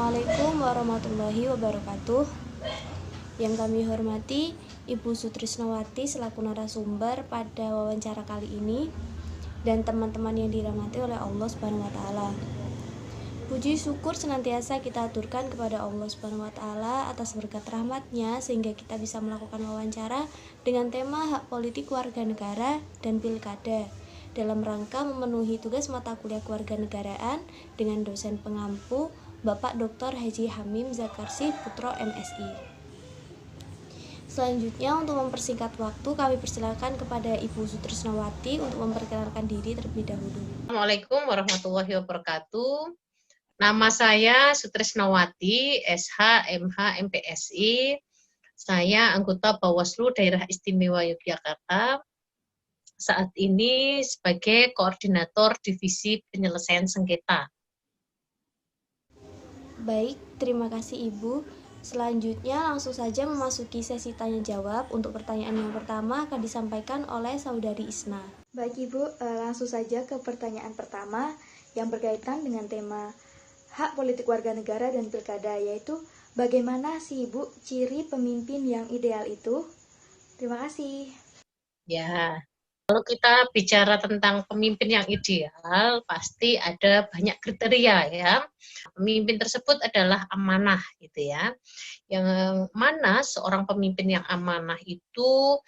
Assalamualaikum warahmatullahi wabarakatuh. Yang kami hormati Ibu Sutrisnowati selaku narasumber pada wawancara kali ini dan teman-teman yang dirahmati oleh Allah Subhanahu wa taala. Puji syukur senantiasa kita aturkan kepada Allah Subhanahu wa taala atas berkat rahmat-Nya sehingga kita bisa melakukan wawancara dengan tema hak politik warga negara dan pilkada dalam rangka memenuhi tugas mata kuliah kewarganegaraan dengan dosen pengampu Bapak Dr. Haji Hamim Zakarsi Putro MSI. Selanjutnya untuk mempersingkat waktu kami persilakan kepada Ibu Sutrisnowati untuk memperkenalkan diri terlebih dahulu. Assalamualaikum warahmatullahi wabarakatuh. Nama saya Sutrisnowati, SH, MH, MPSI. Saya anggota Bawaslu Daerah Istimewa Yogyakarta. Saat ini sebagai Koordinator Divisi Penyelesaian Sengketa. Baik, terima kasih Ibu. Selanjutnya langsung saja memasuki sesi tanya jawab. Untuk pertanyaan yang pertama akan disampaikan oleh Saudari Isna. Baik Ibu, langsung saja ke pertanyaan pertama yang berkaitan dengan tema hak politik warga negara dan pilkada, yaitu bagaimana sih Ibu ciri pemimpin yang ideal itu? Terima kasih. Ya, kalau kita bicara tentang pemimpin yang ideal, pasti ada banyak kriteria ya. Pemimpin tersebut adalah amanah gitu ya. Yang mana seorang pemimpin yang amanah itu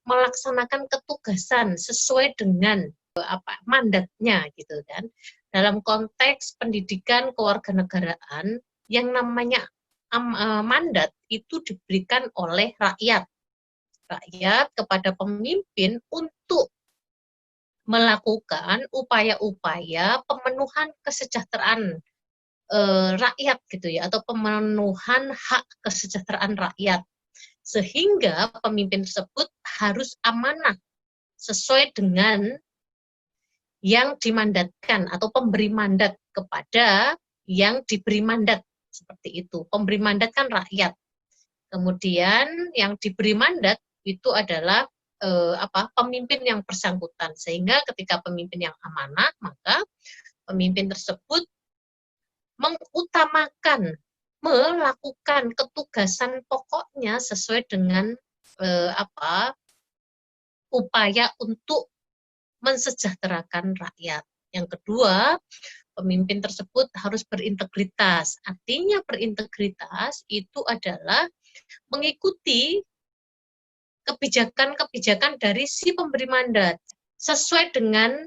melaksanakan ketugasan sesuai dengan mandatnya gitu kan. Dalam konteks pendidikan kewarganegaraan yang namanya mandat itu diberikan oleh rakyat kepada pemimpin untuk melakukan upaya-upaya pemenuhan kesejahteraan rakyat gitu ya, atau pemenuhan hak kesejahteraan rakyat, sehingga pemimpin tersebut harus amanah sesuai dengan yang dimandatkan atau pemberi mandat kepada yang diberi mandat, seperti itu. Pemberi mandat kan rakyat, kemudian yang diberi mandat itu adalah pemimpin yang bersangkutan, sehingga ketika pemimpin yang amanah, maka pemimpin tersebut mengutamakan melakukan ketugasan pokoknya sesuai dengan upaya untuk mensejahterakan rakyat. Yang kedua, pemimpin tersebut harus berintegritas. Artinya berintegritas itu adalah mengikuti kebijakan-kebijakan dari si pemberi mandat sesuai dengan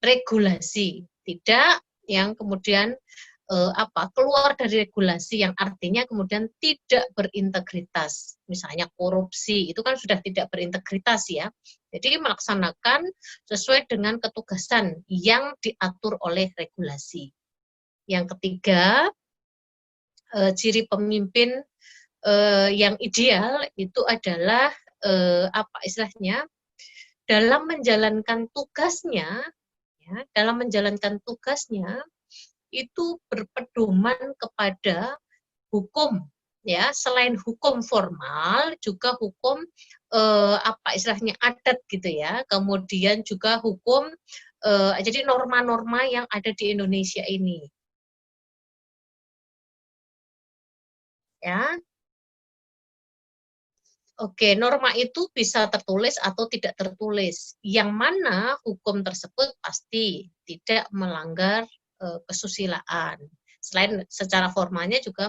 regulasi, tidak yang kemudian keluar dari regulasi yang artinya kemudian tidak berintegritas. Misalnya korupsi, itu kan sudah tidak berintegritas ya. Jadi melaksanakan sesuai dengan ketugasan yang diatur oleh regulasi. Yang ketiga, ciri pemimpin yang ideal itu adalah dalam menjalankan tugasnya, itu berpedoman kepada hukum, ya, selain hukum formal juga hukum adat gitu ya, kemudian juga hukum jadi norma-norma yang ada di Indonesia ini, ya. Oke, norma itu bisa tertulis atau tidak tertulis. Yang mana hukum tersebut pasti tidak melanggar kesusilaan. Selain secara formalnya juga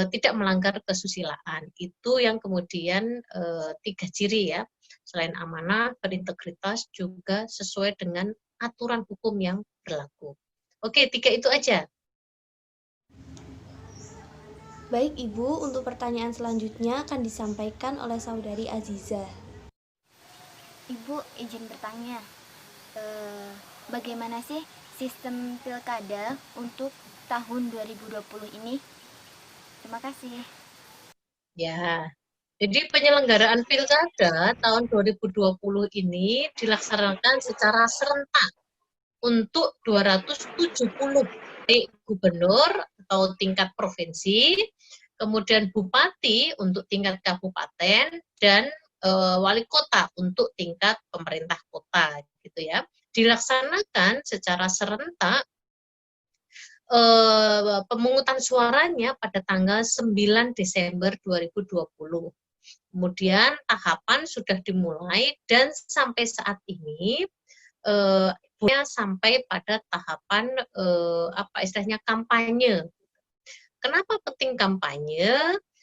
tidak melanggar kesusilaan. Itu yang kemudian 3 ciri ya. Selain amanah, berintegritas, juga sesuai dengan aturan hukum yang berlaku. Oke, 3 itu aja. Baik Ibu, untuk pertanyaan selanjutnya akan disampaikan oleh Saudari Aziza. Ibu izin bertanya, bagaimana sih sistem pilkada untuk tahun 2020 ini? Terima kasih. Ya, jadi penyelenggaraan pilkada tahun 2020 ini dilaksanakan secara serentak untuk 270 gubernur atau tingkat provinsi, kemudian bupati untuk tingkat kabupaten, dan wali kota untuk tingkat pemerintah kota gitu ya. Dilaksanakan secara serentak pemungutan suaranya pada tanggal 9 Desember 2020. Kemudian tahapan sudah dimulai dan sampai saat ini sampai pada tahapan apa istilahnya kampanye. Kenapa penting kampanye?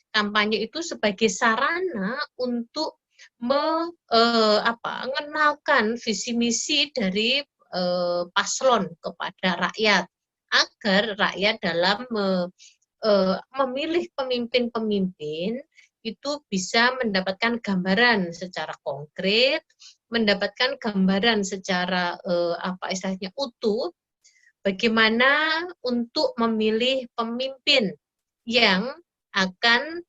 Kampanye itu sebagai sarana untuk mengenalkan visi misi dari paslon kepada rakyat agar rakyat dalam memilih pemimpin-pemimpin itu bisa mendapatkan gambaran secara konkret, mendapatkan gambaran secara apa istilahnya utuh bagaimana untuk memilih pemimpin yang akan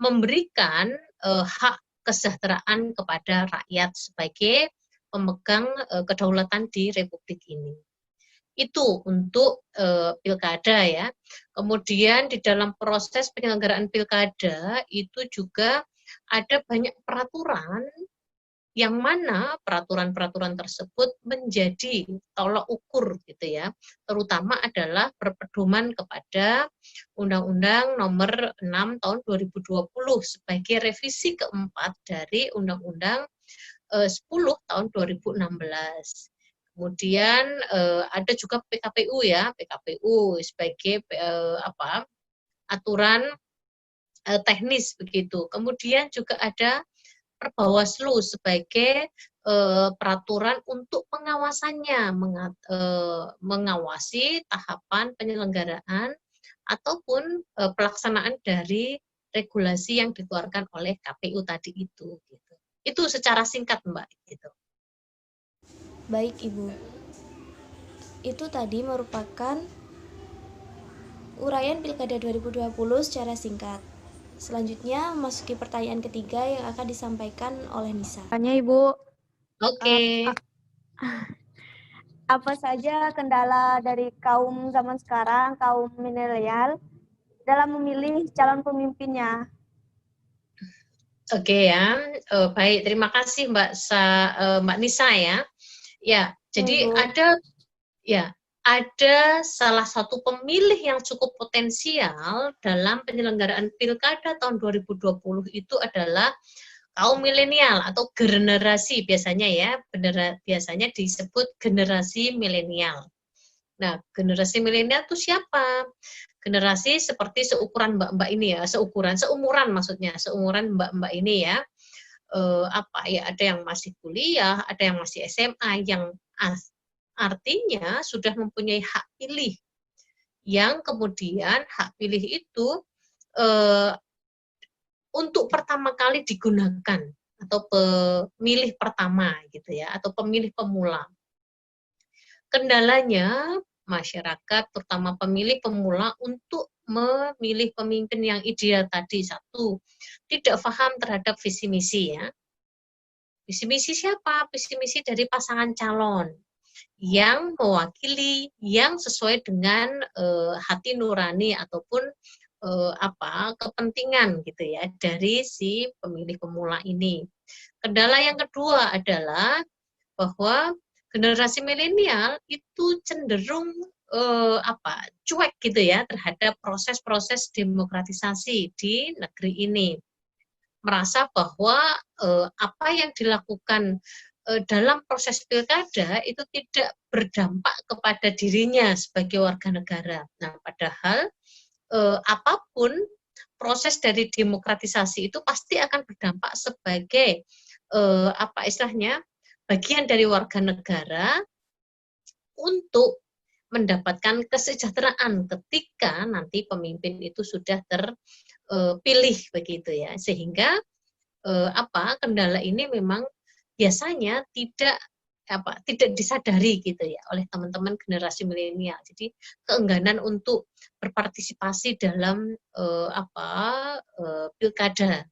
memberikan hak kesejahteraan kepada rakyat sebagai pemegang kedaulatan di Republik ini. Itu untuk pilkada ya. Kemudian di dalam proses penyelenggaraan pilkada itu juga ada banyak peraturan yang mana peraturan-peraturan tersebut menjadi tolak ukur gitu ya, terutama adalah berpedoman kepada Undang-Undang Nomor 6 Tahun 2020 sebagai revisi keempat dari Undang-Undang 10 Tahun 2016. Kemudian ada juga PKPU ya, PKPU sebagai aturan teknis begitu. Kemudian juga ada Bawaslu sebagai peraturan untuk pengawasannya, mengawasi tahapan penyelenggaraan ataupun pelaksanaan dari regulasi yang dikeluarkan oleh KPU tadi itu. Gitu. Itu secara singkat Mbak. Gitu. Baik Ibu, itu tadi merupakan uraian Pilkada 2020 secara singkat. Selanjutnya memasuki pertanyaan ketiga yang akan disampaikan oleh Nisa. Tanya Ibu. Oke. Apa saja kendala dari kaum zaman sekarang, kaum milenial, dalam memilih calon pemimpinnya? Oke ya, baik. Terima kasih Mbak Nisa ya. Ya, jadi ada salah satu pemilih yang cukup potensial dalam penyelenggaraan pilkada tahun 2020 itu adalah kaum milenial atau generasi biasanya ya, biasanya disebut generasi milenial. Nah, generasi milenial itu siapa? Generasi seperti seukuran mbak-mbak ini ya, seumuran maksudnya, seumuran mbak-mbak ini ya. Ada yang masih kuliah, ada yang masih SMA, yang artinya sudah mempunyai hak pilih, yang kemudian hak pilih itu untuk pertama kali digunakan atau pemilih pertama gitu ya, atau pemilih pemula. Kendalanya masyarakat, terutama pemilih pemula, untuk memilih pemimpin yang ideal tadi. Satu, tidak paham terhadap visi misi ya. Visi misi siapa? Visi misi dari pasangan calon yang mewakili, yang sesuai dengan hati nurani ataupun kepentingan gitu ya dari si pemilih pemula ini. Kendala yang kedua adalah bahwa generasi milenial itu cenderung cuek gitu ya terhadap proses-proses demokratisasi di negeri ini. Merasa bahwa apa yang dilakukan dalam proses pilkada itu tidak berdampak kepada dirinya sebagai warga negara. Nah, padahal apapun proses dari demokratisasi itu pasti akan berdampak sebagai bagian dari warga negara untuk mendapatkan kesejahteraan ketika nanti pemimpin itu sudah terpilih begitu ya. Sehingga kendala ini memang biasanya tidak disadari gitu ya oleh teman-teman generasi milenial. Jadi keengganan untuk berpartisipasi dalam pilkada,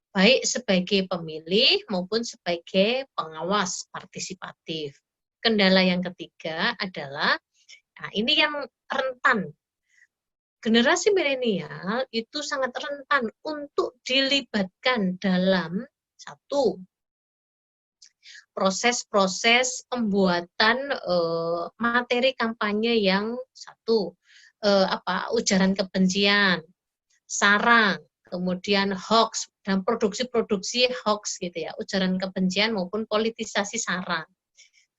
baik sebagai pemilih maupun sebagai pengawas partisipatif. Kendala yang ketiga adalah, nah ini yang rentan. Generasi milenial itu sangat rentan untuk dilibatkan dalam satu, proses-proses pembuatan materi kampanye yang satu ujaran kebencian, sara, kemudian hoax dan produksi-produksi hoax gitu ya, ujaran kebencian maupun politisasi sara.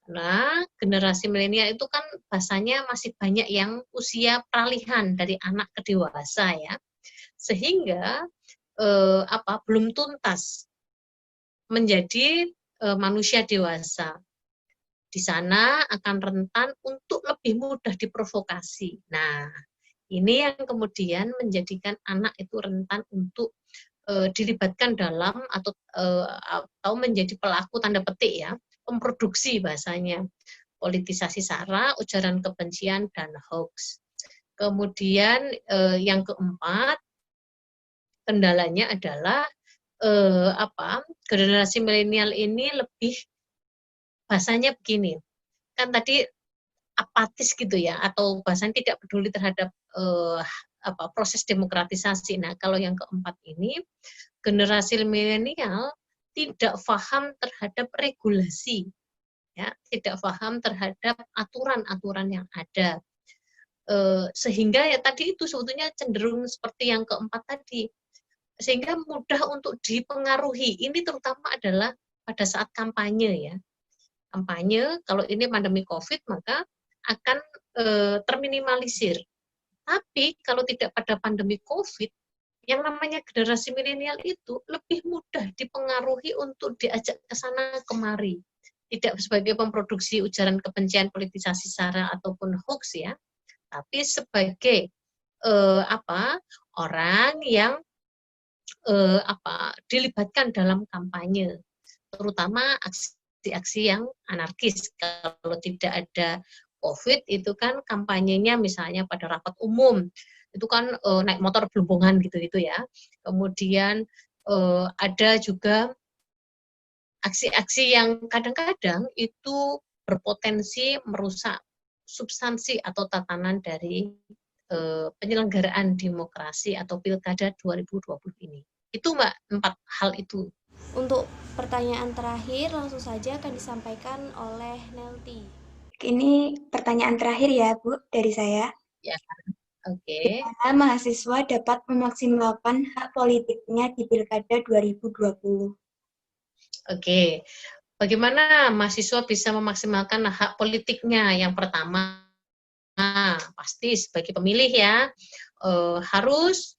Nah, generasi milenial itu kan bahasanya masih banyak yang usia peralihan dari anak ke dewasa ya, sehingga belum tuntas menjadi manusia dewasa. Di sana akan rentan untuk lebih mudah diprovokasi. Nah, ini yang kemudian menjadikan anak itu rentan untuk dilibatkan dalam atau menjadi pelaku tanda petik ya, memproduksi bahasanya politisasi sara, ujaran kebencian dan hoax. Kemudian yang keempat, kendalanya adalah generasi milenial ini lebih bahasanya begini, kan tadi apatis gitu ya, atau bahasanya tidak peduli terhadap proses demokratisasi. Nah, kalau yang keempat ini, generasi milenial tidak paham terhadap regulasi, ya, tidak paham terhadap aturan-aturan yang ada, sehingga ya tadi itu sebetulnya cenderung seperti yang keempat tadi, sehingga mudah untuk dipengaruhi. Ini terutama adalah pada saat kampanye ya. Kampanye, kalau ini pandemi COVID, maka akan terminimalisir. Tapi kalau tidak pada pandemi COVID, yang namanya generasi milenial itu lebih mudah dipengaruhi untuk diajak ke sana kemari. Tidak sebagai pemproduksi ujaran kebencian, politisasi sara ataupun hoax ya, tapi sebagai orang yang dilibatkan dalam kampanye, terutama aksi-aksi yang anarkis. Kalau tidak ada COVID itu kan kampanyenya misalnya pada rapat umum, itu kan naik motor belumbungan gitu-gitu ya. Kemudian ada juga aksi-aksi yang kadang-kadang itu berpotensi merusak substansi atau tatanan dari penyelenggaraan demokrasi atau Pilkada 2020 ini. Itu Mbak, 4 hal itu. Untuk pertanyaan terakhir langsung saja akan disampaikan oleh Nelty. Ini pertanyaan terakhir ya Bu dari saya. Ya, oke. Bagaimana mahasiswa dapat memaksimalkan hak politiknya di Pilkada 2020? Oke. Bagaimana mahasiswa bisa memaksimalkan hak politiknya? Yang pertama, pasti sebagai pemilih ya, harus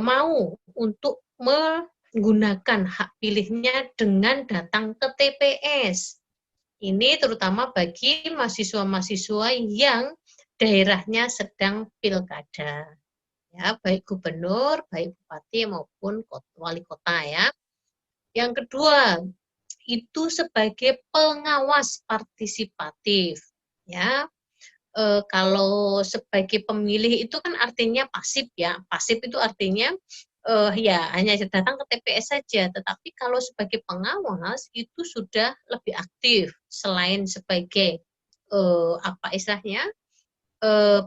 mau untuk menggunakan hak pilihnya dengan datang ke TPS. Ini terutama bagi mahasiswa-mahasiswa yang daerahnya sedang pilkada, ya, baik gubernur, baik bupati maupun wali kota ya. Yang kedua, itu sebagai pengawas partisipatif, ya. Kalau sebagai pemilih itu kan artinya pasif ya, pasif itu artinya ya hanya datang ke TPS saja, tetapi kalau sebagai pengawas itu sudah lebih aktif, selain sebagai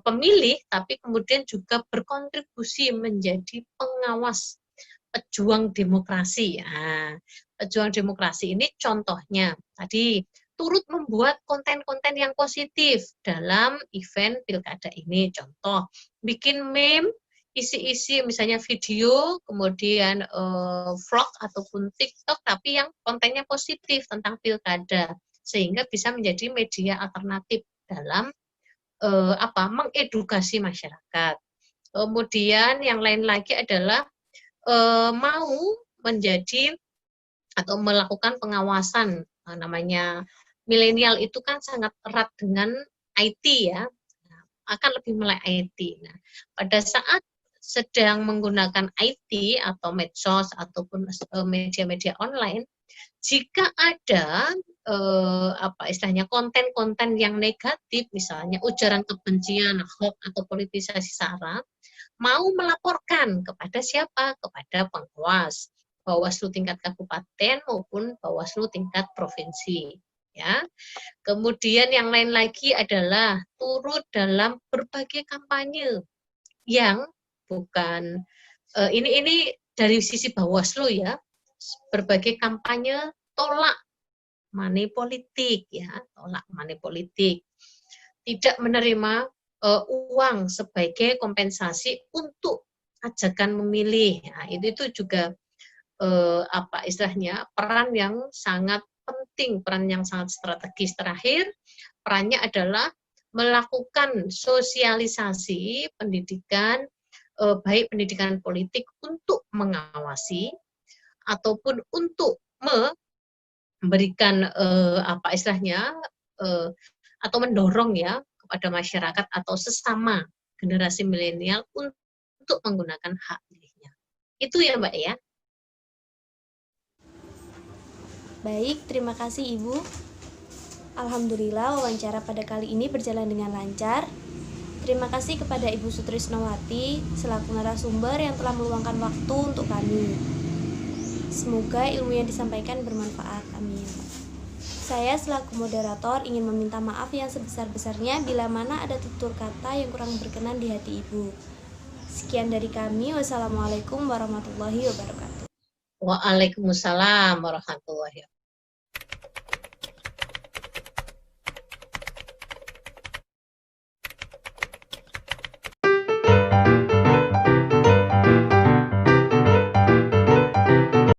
pemilih, tapi kemudian juga berkontribusi menjadi pengawas pejuang demokrasi. Nah, pejuang demokrasi ini contohnya tadi turut membuat konten-konten yang positif dalam event pilkada ini. Contoh, bikin meme, isi-isi misalnya video, kemudian vlog ataupun TikTok, tapi yang kontennya positif tentang pilkada, sehingga bisa menjadi media alternatif dalam mengedukasi masyarakat. Kemudian yang lain lagi adalah mau menjadi atau melakukan pengawasan, namanya milenial itu kan sangat erat dengan IT ya, akan lebih melek IT. Nah, pada saat sedang menggunakan IT atau medsos ataupun media-media online, jika ada konten-konten yang negatif, misalnya ujaran kebencian, hoax atau politisasi sara, mau melaporkan kepada siapa? Kepada pengawas, Bawaslu tingkat kabupaten maupun Bawaslu tingkat provinsi. Ya. Kemudian yang lain lagi adalah turut dalam berbagai kampanye yang bukan ini dari sisi Bawaslu ya, berbagai kampanye tolak money politik ya, tolak money politik. Tidak menerima uang sebagai kompensasi untuk ajakan memilih. Nah, itu juga apa istilahnya, peran yang sangat penting, peran yang sangat strategis. Terakhir, perannya adalah melakukan sosialisasi pendidikan, baik pendidikan politik untuk mengawasi ataupun untuk memberikan apa istilahnya atau mendorong ya kepada masyarakat atau sesama generasi milenial untuk menggunakan hak pilihnya. Itu ya Mbak ya. Baik, terima kasih Ibu. Alhamdulillah wawancara pada kali ini berjalan dengan lancar. Terima kasih kepada Ibu Sutrisnowati selaku narasumber yang telah meluangkan waktu untuk kami. Semoga ilmu yang disampaikan bermanfaat. Amin. Saya selaku moderator ingin meminta maaf yang sebesar-besarnya bila mana ada tutur kata yang kurang berkenan di hati Ibu. Sekian dari kami. Wassalamualaikum warahmatullahi wabarakatuh. Waalaikumsalam warahmatullahi wabarakatuh.